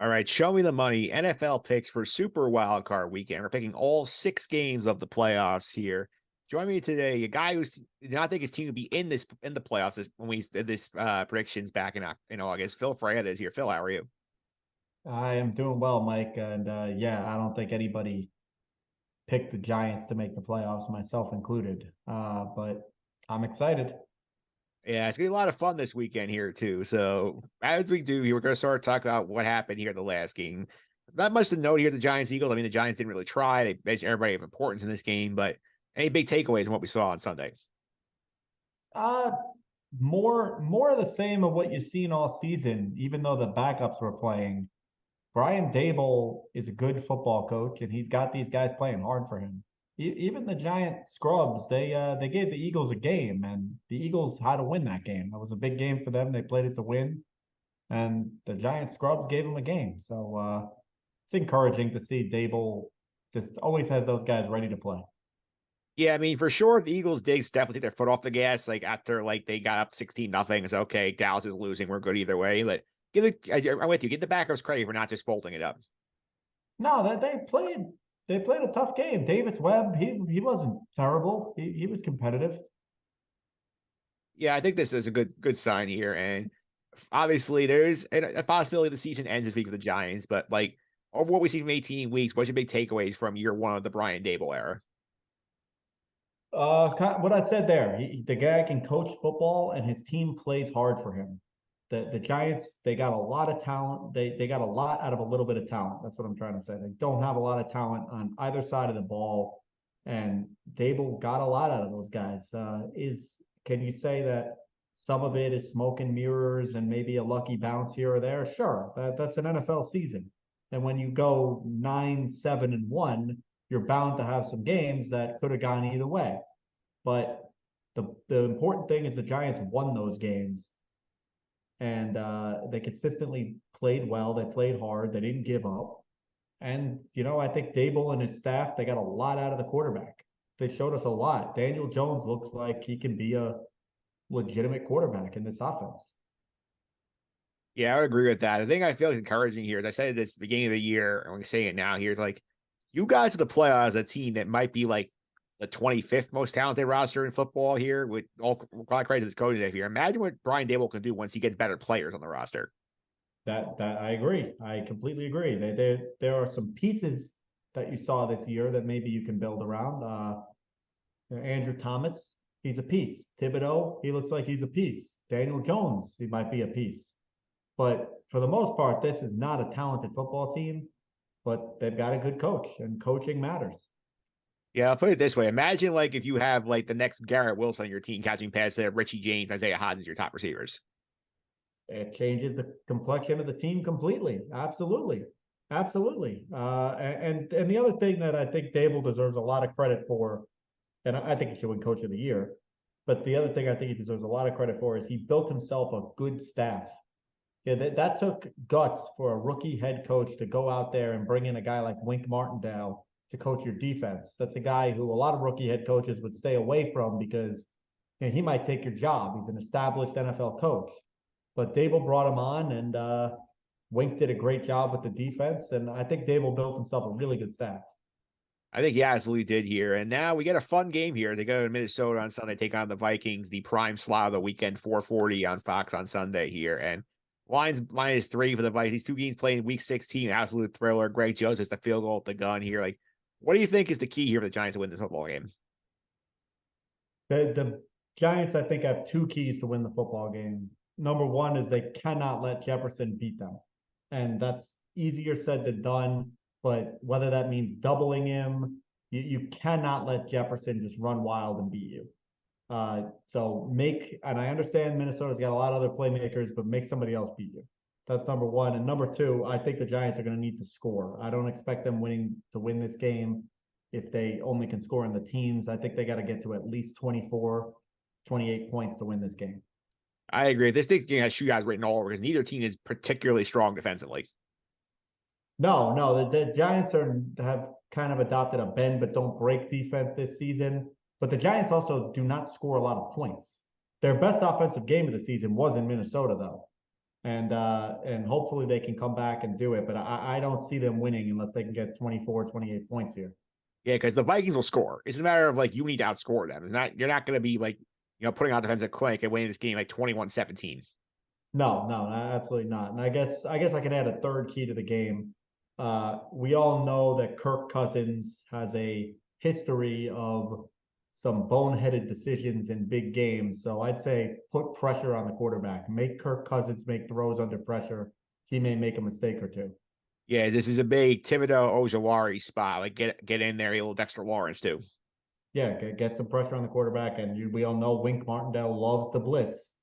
All right, show me the money. NFL picks for Super Wild Card Weekend. We're picking all 6 games of the playoffs here. Join me today, a guy who did not think his team would be in the playoffs when we did this predictions back in August. Phil Fraietta is here. Phil, how are you? I am doing well, Mike. And yeah, I don't think anybody picked the Giants to make the playoffs, myself included. But I'm excited. Yeah, it's gonna be a lot of fun this weekend here too. So as we do here, we're gonna start talking about what happened here in the last game. Not much to note here. The Giants Eagles. I mean, the Giants didn't really try. They mentioned everybody of importance in this game, but any big takeaways from what we saw on Sunday? Uh, more of the same of what you've seen all season, even though the backups were playing. Brian Dable is a good football coach, and he's got these guys playing hard for him. Even the Giant scrubs, they gave the Eagles a game, and the Eagles had to win that game. That was a big game for them. They played it to win, and the Giant scrubs gave them a game. So it's encouraging to see Dable just always has those guys ready to play. Yeah, I mean, for sure, the Eagles did definitely take their foot off the gas. Like after they got up 16-0. It's okay. Dallas is losing. We're good either way. But I'm with you. Give the backups credit for not just folding it up. No, that they played a tough game. Davis Webb, he wasn't terrible. He was competitive. Yeah, I think this is a good sign here. And obviously, there's a possibility the season ends this week for the Giants. But like over what we see from 18 weeks, what's your big takeaways from year one of the Brian Dable era? What I said there, the guy can coach football, and his team plays hard for him. The Giants, they got a lot of talent. They got a lot out of a little bit of talent. That's what I'm trying to say. They don't have a lot of talent on either side of the ball, and Dable got a lot out of those guys. Is Can you say that some of it is smoke and mirrors and maybe a lucky bounce here or there? Sure, that's an NFL season, and when you go 9-7-1, you're bound to have some games that could have gone either way. But the important thing is the Giants won those games, and they consistently played well. They played hard. They didn't give up. And I think Dable and his staff, they got a lot out of the quarterback. They showed us a lot. Daniel Jones looks like he can be a legitimate quarterback in this offense. Yeah, I would agree with that. The thing I feel is encouraging here, as I said this at the beginning of the year, and I'm saying it now here, is like you guys to the playoffs, a team that might be like the 25th most talented roster in football here, with all credit to this coaching staff here. Imagine what Brian Dable can do once he gets better players on the roster. That I agree. I completely agree. There are some pieces that you saw this year that maybe you can build around. Andrew Thomas, he's a piece. Thibodeau, he looks like he's a piece. Daniel Jones, he might be a piece. But for the most part, this is not a talented football team, but they've got a good coach, and coaching matters. Yeah, I'll put it this way. Imagine like if you have like the next Garrett Wilson on your team catching passes to Richie James, Isaiah Hodgins, your top receivers. It changes the complexion of the team completely. Absolutely. Absolutely. And the other thing that I think Dable deserves a lot of credit for, and I think he should win Coach of the Year, but the other thing I think he deserves a lot of credit for is he built himself a good staff. Yeah, that took guts for a rookie head coach to go out there and bring in a guy like Wink Martindale to coach your defense. That's a guy who a lot of rookie head coaches would stay away from because he might take your job. He's an established NFL coach. But Dable brought him on, and Wink did a great job with the defense. And I think Dable built himself a really good staff. I think he absolutely did here. And now we get a fun game here. They go to Minnesota on Sunday, take on the Vikings, the prime slot of the weekend, 4:40 on Fox on Sunday here. And Lions -3 for the Vikings. These 2 games playing week 16, absolute thriller. Greg Joseph's the field goal at the gun here. Like, what do you think is the key here for the Giants to win this football game? The Giants, I think, have two keys to win the football game. Number one is they cannot let Jefferson beat them. And that's easier said than done. But whether that means doubling him, you cannot let Jefferson just run wild and beat you. And I understand Minnesota's got a lot of other playmakers, but make somebody else beat you. That's number one. And number two, I think the Giants are going to need to score. I don't expect them to win this game if they only can score in the teens. I think they got to get to at least 24, 28 points to win this game. I agree. This next game has shootouts written all over because neither team is particularly strong defensively. No, the Giants have kind of adopted a bend but don't break defense this season. But the Giants also do not score a lot of points. Their best offensive game of the season was in Minnesota, though. and hopefully they can come back and do it. But I don't see them winning unless they can get 24, 28 points here. Yeah, because the Vikings will score. It's a matter of like you need to outscore them. It's not you're not going to be like putting out defensive clinic and winning this game like 21-17. No, no, absolutely not. And I guess I can add a third key to the game. We all know that Kirk Cousins has a history of some boneheaded decisions in big games. So I'd say put pressure on the quarterback. Make Kirk Cousins make throws under pressure. He may make a mistake or two. Yeah, this is a big Thibodeau Ojulari spot. Like get in there, a little Dexter Lawrence too. Yeah, get some pressure on the quarterback. And we all know Wink Martindale loves the blitz.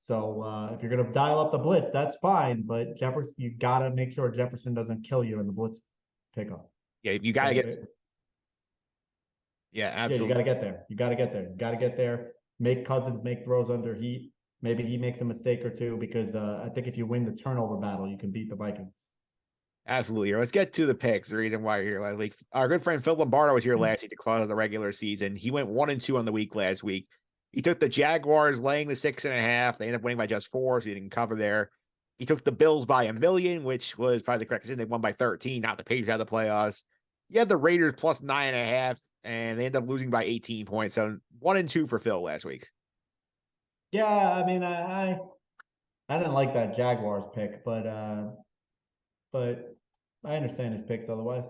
So if you're going to dial up the blitz, that's fine. But Jefferson, you got to make sure Jefferson doesn't kill you in the blitz pickup. Yeah, you got to get. Yeah, Yeah, you absolutely. got to get there. You got to get there. You got to get there. Make Cousins make throws under heat. Maybe he makes a mistake or two because I think if you win the turnover battle, you can beat the Vikings. Absolutely. Let's get to the picks. The reason why you're here, like our good friend Phil Lombardo was here last week to close the regular season. He went 1-2 on the week last week. He took the Jaguars laying the 6.5. They ended up winning by just 4, so he didn't cover there. He took the Bills by 1,000,000, which was probably the correct decision. They won by 13. Not the Patriots out of the playoffs. You had the Raiders plus 9.5, and they ended up losing by 18 points. So 1-2 for Phil last week. Yeah, I mean, I didn't like that Jaguars pick, but I understand his picks otherwise.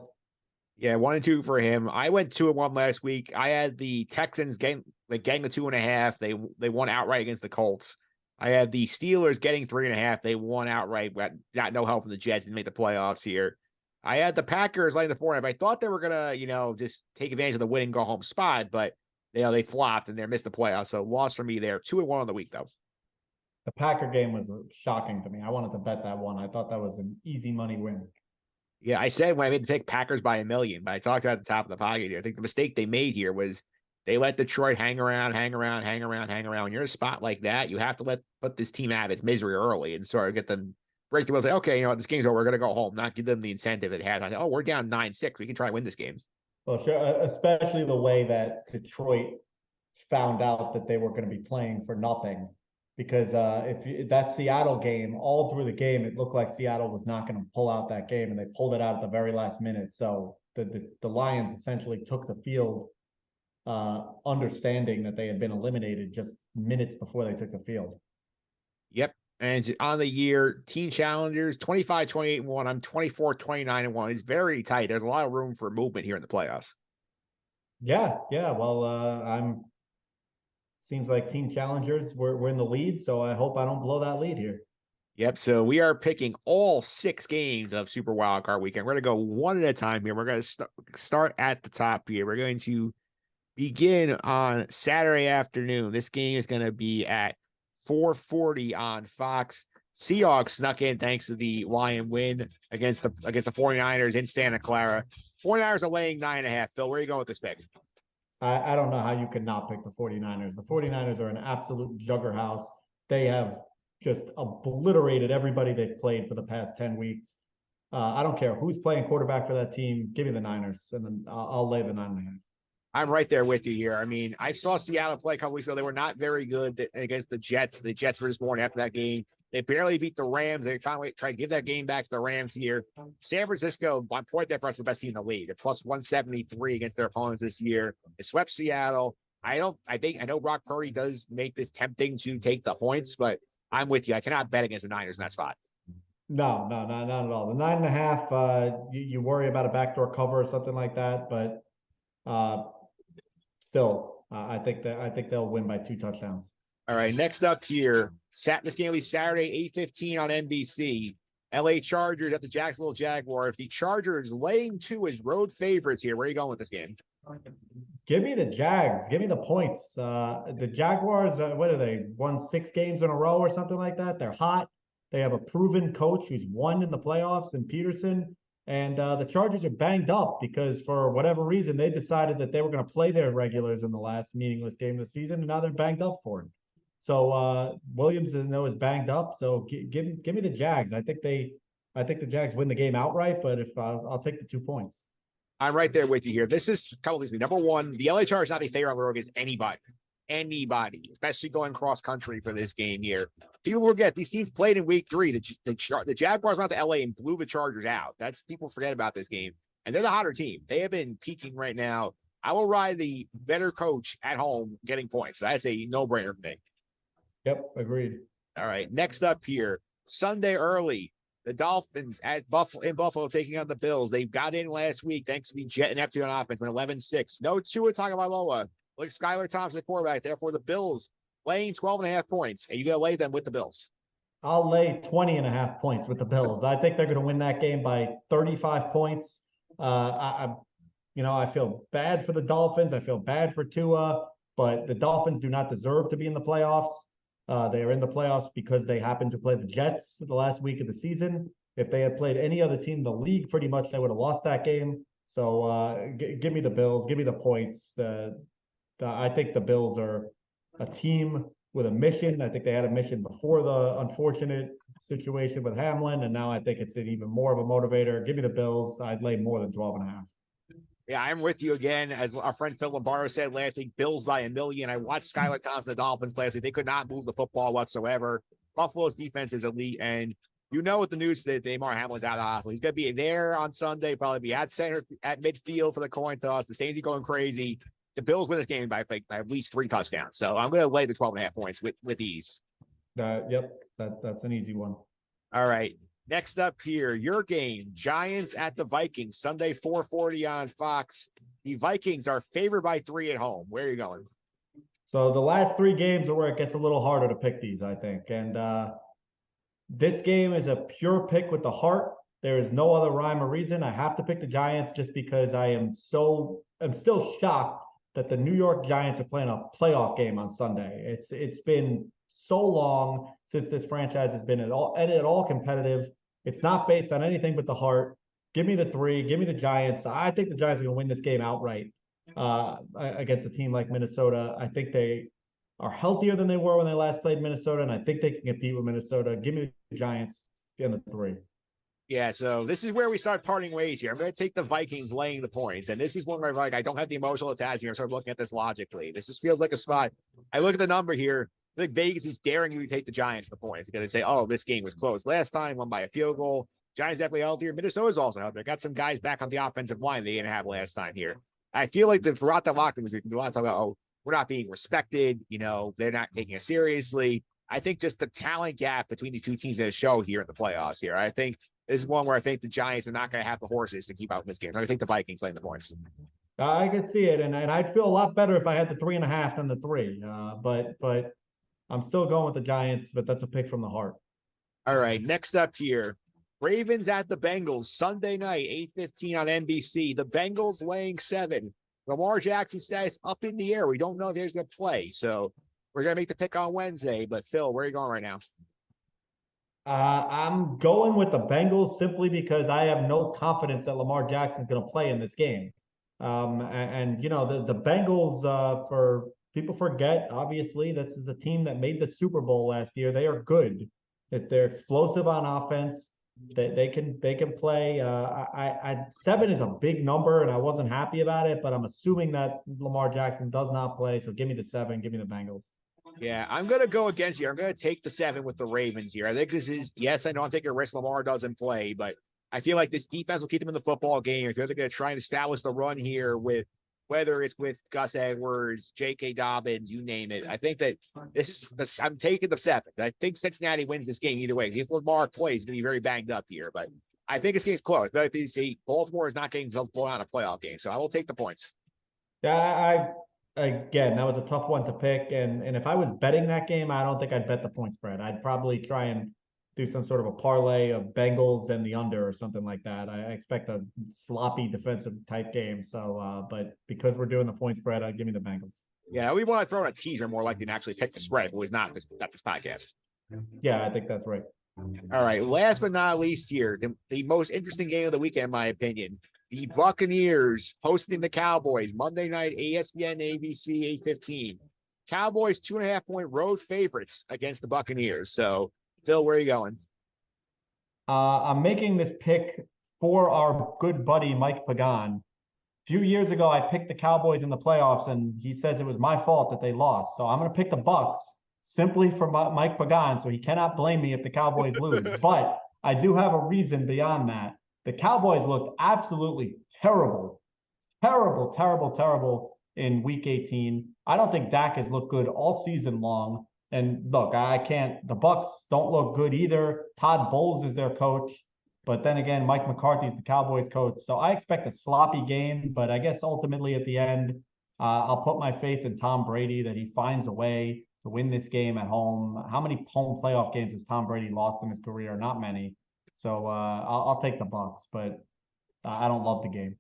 Yeah, 1-2 for him. I went 2-1 last week. I had the Texans getting the 2.5. They won outright against the Colts. I had the Steelers getting 3.5. They won outright. Got no help from the Jets and made the playoffs here. I had the Packers laying the 4.5. I thought they were gonna, just take advantage of the win and go home spot, but they flopped and they missed the playoffs. So loss for me there. 2-1 on the week though. The Packer game was shocking to me. I wanted to bet that one. I thought that was an easy money win. Yeah, I said when I made the pick Packers by 1,000,000, but I talked about at the top of the pocket here. I think the mistake they made here was they let Detroit hang around. When you're in a spot like that, you have to put this team out of its misery early and sort of get them break the wheel. Say, okay, this game's over. We're gonna go home. Not give them the incentive it had. I said, oh, we're down 9-6. We can try to win this game. Well, sure, especially the way that Detroit found out that they were going to be playing for nothing. Because if that Seattle game, all through the game, it looked like Seattle was not going to pull out that game, and they pulled it out at the very last minute. So the Lions essentially took the field, understanding that they had been eliminated just minutes before they took the field. Yep. And on the year, team challengers 25-28-1. I'm 24-29-1. It's very tight. There's a lot of room for movement here in the playoffs. Yeah. Well, I'm. Seems like team challengers we're in the lead, so I hope I don't blow that lead here. Yep. So we are picking all 6 games of Super Wildcard Weekend. We're going to go one at a time here. We're going to start at the top here. We're going to begin on Saturday afternoon. This game is going to be at 4:40 on Fox. Seahawks snuck in thanks to the Lion win against the 49ers in Santa Clara. 49ers are laying 9.5. Phil, where are you going with this pick? I don't know how you could not pick the 49ers. The 49ers are an absolute juggerhouse. They have just obliterated everybody they've played for the past 10 weeks. I don't care who's playing quarterback for that team. Give me the Niners, and then I'll lay the 9.5. I'm right there with you here. I mean, I saw Seattle play a couple weeks ago. They were not very good against the Jets. The Jets were just born after that game. They barely beat the Rams. They finally tried to give that game back to the Rams here. San Francisco, one point difference, the best team in the league. They're plus 173 against their opponents this year. They swept Seattle. I know Brock Purdy does make this tempting to take the points, but I'm with you. I cannot bet against the Niners in that spot. No, not at all. The 9.5, you worry about a backdoor cover or something like that, but still, I think they'll win by 2 touchdowns. All right, next up here, this game will be Saturday, 8:15 on NBC. LA Chargers at the Jacksonville Jaguars. If the Chargers laying 2 as road favorites here, where are you going with this game? Give me the Jags. Give me the points. The Jaguars, what are they? Won 6 games in a row or something like that. They're hot. They have a proven coach who's won in the playoffs in Peterson. And the Chargers are banged up because for whatever reason, they decided that they were going to play their regulars in the last meaningless game of the season, and now they're banged up for it. So Williams is banged up. So give me the Jags. I think the Jags win the game outright, but if I'll take the 2 points. I'm right there with you here. This is a couple things. Number one, the LA Chargers not a favorite on the road against anybody. anybody, especially going cross country for this game here. People forget these teams played in week 3. The Jaguars went out to LA and blew the Chargers out. That's people forget about this game. And they're the hotter team. They have been peaking right now. I will ride the better coach at home getting points. That's a no-brainer for me. Yep, agreed. All right. Next up here, Sunday early, the Dolphins in Buffalo taking on the Bills. They got in last week thanks to the Jet and Neptune offense, went 11-6. No Tua Tagovailoa. Like Skylar Thompson, quarterback. Therefore, the Bills laying 12.5 points, and you got to lay them with the Bills. I'll lay 20.5 points with the Bills. I think they're going to win that game by 35 points. I feel bad for the Dolphins. I feel bad for Tua, but the Dolphins do not deserve to be in the playoffs. They are in the playoffs because they happened to play the Jets the last week of the season. If they had played any other team in the league, pretty much they would have lost that game. So give me the Bills. Give me the points. I think the Bills are a team with a mission. I think they had a mission before the unfortunate situation with Hamlin, and now I think it's even more of a motivator. Give me the Bills. I'd lay more than 12.5. Yeah, I'm with you again. As our friend Phil Lombardo said last week, Bills by a million. I watched Skylar Thompson, the Dolphins play last week. They could not move the football whatsoever. Buffalo's defense is elite, and you know what the news that Damar Hamlin's out of the hospital. He's going to be there on Sunday, probably be at center, at midfield for the coin toss. The Saints are going crazy. The Bills win this game by at least 3 touchdowns. So I'm going to lay the 12.5 points with ease. Yep, that's an easy one. All right. Next up here, your game, Giants at the Vikings, Sunday 4:40 on Fox. The Vikings are favored by 3 at home. Where are you going? So the last 3 games are where it gets a little harder to pick these, I think. And this game is a pure pick with the heart. There is no other rhyme or reason. I have to pick the Giants just because I'm still shocked that the New York Giants are playing a playoff game on Sunday. It's been so long since this franchise has been at all competitive. It's not based on anything but the heart. Give me the 3. Give me the Giants. I think the Giants are going to win this game outright against a team like Minnesota. I think they are healthier than they were when they last played Minnesota, and I think they can compete with Minnesota. Give me the Giants in the 3. Yeah, so this is where we start parting ways here. I'm going to take the Vikings laying the points, and this is one where I don't have the emotional attachment. I'm sort of looking at this logically. This just feels like a spot. I look at the number here. I think Vegas is daring you to take the Giants the points because they say, oh, this game was close last time, won by a field goal. Giants definitely healthier. Minnesota's also healthier. Got some guys back on the offensive line they didn't have last time here. I feel like throughout the locker rooms, we can do a lot of talk about, oh, we're not being respected. They're not taking us seriously. I think just the talent gap between these two teams is going to show here in the playoffs here. I think this is one where I think the Giants are not going to have the horses to keep out in this game. I think the Vikings laying the points. I could see it, and I'd feel a lot better if I had the 3.5 than the 3. But I'm still going with the Giants, but that's a pick from the heart. All right, next up here, Ravens at the Bengals, Sunday night, 8:15 on NBC. The Bengals laying 7. Lamar Jackson status up in the air. We don't know if he's going to play, so we're going to make the pick on Wednesday. But, Phil, where are you going right now? I'm going with the Bengals simply because I have no confidence that Lamar Jackson is going to play in this game. The Bengals, for people forget, obviously, this is a team that made the Super Bowl last year. They are good. They're explosive on offense. They can play. 7 is a big number, and I wasn't happy about it, but I'm assuming that Lamar Jackson does not play. So give me the 7. Give me the Bengals. Yeah, I'm going to go against you. I'm going to take the 7 with the Ravens here. I think this is, yes, I know I'm taking a risk Lamar doesn't play, but I feel like this defense will keep them in the football game. If they're going to try and establish the run here with whether it's with Gus Edwards, J.K. Dobbins, you name it. I think that I'm taking the 7. I think Cincinnati wins this game either way. If Lamar plays, he's going to be very banged up here, but I think this game's close. I think Baltimore is not getting themselves blown out in a playoff game, so I will take the points. Yeah, again, that was a tough one to pick. And if I was betting that game, I don't think I'd bet the point spread. I'd probably try and do some sort of a parlay of Bengals and the under or something like that. I expect a sloppy defensive type game. So, but because we're doing the point spread, I'd give me the Bengals. Yeah, we want to throw in a teaser more likely than actually pick the spread, but was not this podcast. Yeah, I think that's right. All right. Last but not least here, the most interesting game of the weekend, in my opinion. The Buccaneers hosting the Cowboys Monday night, ESPN, ABC, 8:15. Cowboys 2.5-point road favorites against the Buccaneers. So, Phil, where are you going? I'm making this pick for our good buddy Mike Pagan, few years ago, I picked the Cowboys in the playoffs, and he says it was my fault that they lost. So I'm going to pick the Bucks simply for Mike Pagan. So he cannot blame me if the Cowboys lose. But I do have a reason beyond that. The Cowboys looked absolutely terrible, terrible, terrible, terrible in Week 18. I don't think Dak has looked good all season long. And look, I can't. The Bucks don't look good either. Todd Bowles is their coach. But then again, Mike McCarthy's the Cowboys coach. So I expect a sloppy game, but I guess ultimately at the end, I'll put my faith in Tom Brady that he finds a way to win this game at home. How many home playoff games has Tom Brady lost in his career? Not many. So I'll take the Bucks, but I don't love the game.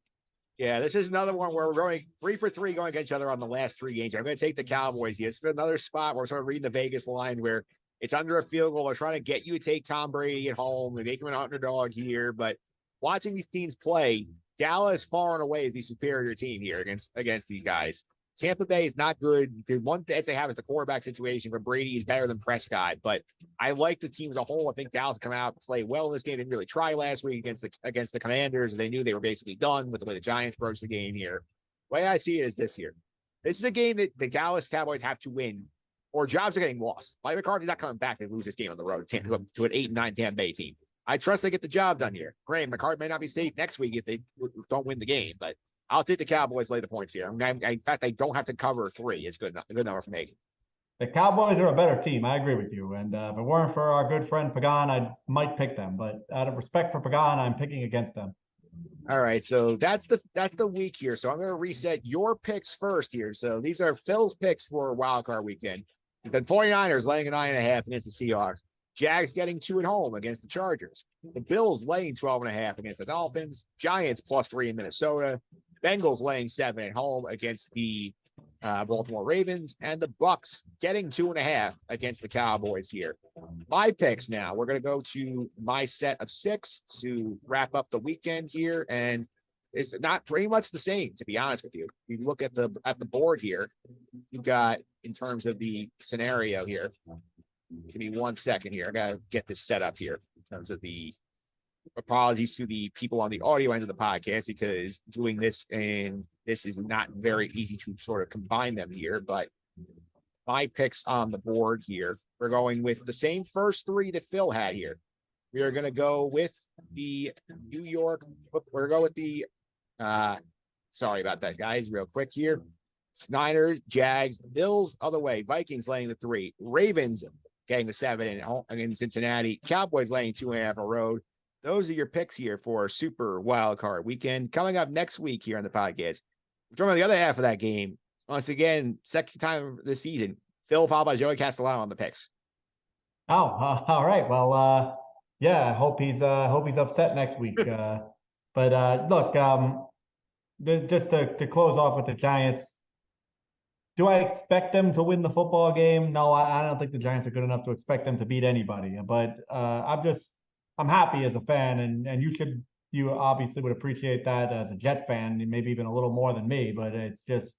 Yeah, this is another one where we're going 3 for 3 going against each other on the last 3 games. I'm going to take the Cowboys here. It's another spot where we're sort of reading the Vegas line where it's under a field goal. They're trying to get you to take Tom Brady at home. They make him an underdog here. But watching these teams play, Dallas far and away is the superior team here against these guys. Tampa Bay is not good. The one thing they have is the quarterback situation where Brady is better than Prescott. But I like this team as a whole. I think Dallas come out, play well in this game. They didn't really try last week against the Commanders. They knew they were basically done with the way the Giants broached the game here. The way I see it is this year. This is a game that the Dallas Cowboys have to win, or jobs are getting lost. Mike McCarthy's not coming back. They lose this game on the road to an 8-9 Tampa Bay team. I trust they get the job done here. Granted, McCarthy may not be safe next week if they don't win the game, but I'll take the Cowboys, lay the points here. In fact, I don't have to cover 3. It's good number for me. The Cowboys are a better team. I agree with you. And if it weren't for our good friend Pagan, I might pick them. But out of respect for Pagan, I'm picking against them. All right, so that's the week here. So I'm going to reset your picks first here. So these are Phil's picks for Wild Card Weekend. The 49ers laying a 9.5 against the Seahawks. Jags getting 2 at home against the Chargers. The Bills laying 12.5 against the Dolphins. Giants +3 in Minnesota. Bengals laying 7 at home against the Baltimore Ravens, and the Bucks getting 2.5 against the Cowboys here. My picks now. We're going to go to my set of 6 to wrap up the weekend here, and it's not pretty much the same, to be honest with you. You look at the board here. You got, in terms of the scenario here, give me 1 second here. I got to get this set up here in terms of the apologies to the people on the audio end of the podcast, because doing this and this is not very easy to sort of combine them here. But my picks on the board here, we're going with the same first 3 that Phil had here. We are going to go with the New York. We're going to go with the, sorry about that, guys, real quick here. Niners, Jags, Bills, other way. Vikings laying the 3. Ravens getting the 7 in Cincinnati. Cowboys laying 2.5 a road. Those are your picks here for Super Wild Card Weekend. Coming up next week here on the podcast, we're talking about the other half of that game. Once again, second time this season, Phil followed by Joey Castellano on the picks. Oh, all right. Well, yeah, I hope he's upset next week. But look, just to close off with the Giants, do I expect them to win the football game? No, I don't think the Giants are good enough to expect them to beat anybody. But I'm happy as a fan, and you obviously would appreciate that as a Jet fan, maybe even a little more than me. But it's just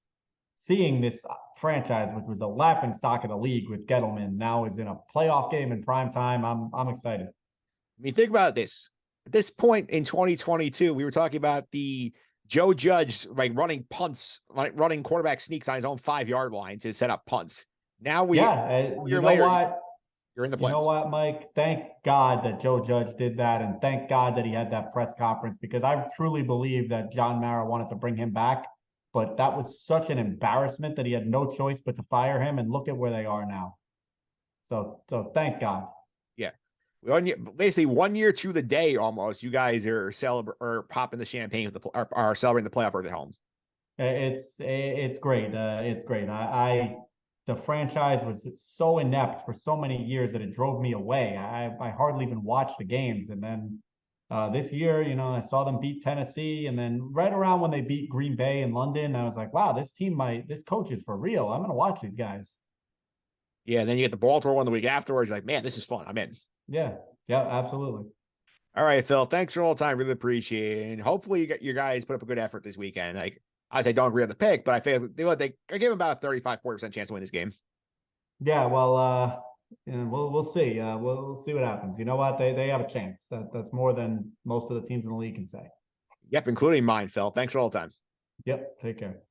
seeing this franchise, which was a laughing stock of the league with Gettleman, now is in a playoff game in prime time. I'm excited. I mean, think about this. At this point in 2022, we were talking about the Joe Judge running punts, running quarterback sneaks on his own 5-yard line to set up punts. Now you know what? You're in the playoffs. You know what, Mike? Thank God that Joe Judge did that, and thank God that he had that press conference, because I truly believe that John Mara wanted to bring him back, but that was such an embarrassment that he had no choice but to fire him, and look at where they are now. So thank God. Yeah. Basically 1 year to the day almost, you guys are popping the champagne with are celebrating the playoff at home. It's great. It's great. The franchise was so inept for so many years that it drove me away. I hardly even watched the games. And then this year, I saw them beat Tennessee. And then right around when they beat Green Bay in London, I was like, wow, this coach is for real. I'm going to watch these guys. Yeah, and then you get the Baltimore one the week afterwards. Like, man, this is fun. I'm in. Yeah, absolutely. All right, Phil, thanks for all the time. Really appreciate it. And hopefully you guys put up a good effort this weekend. Like, I don't agree on the pick, but I feel I give them about a 35-40% chance to win this game. Yeah, well, we'll see. We'll see what happens. You know what? They have a chance. That's more than most of the teams in the league can say. Yep, including mine, Phil. Thanks for all the time. Yep. Take care.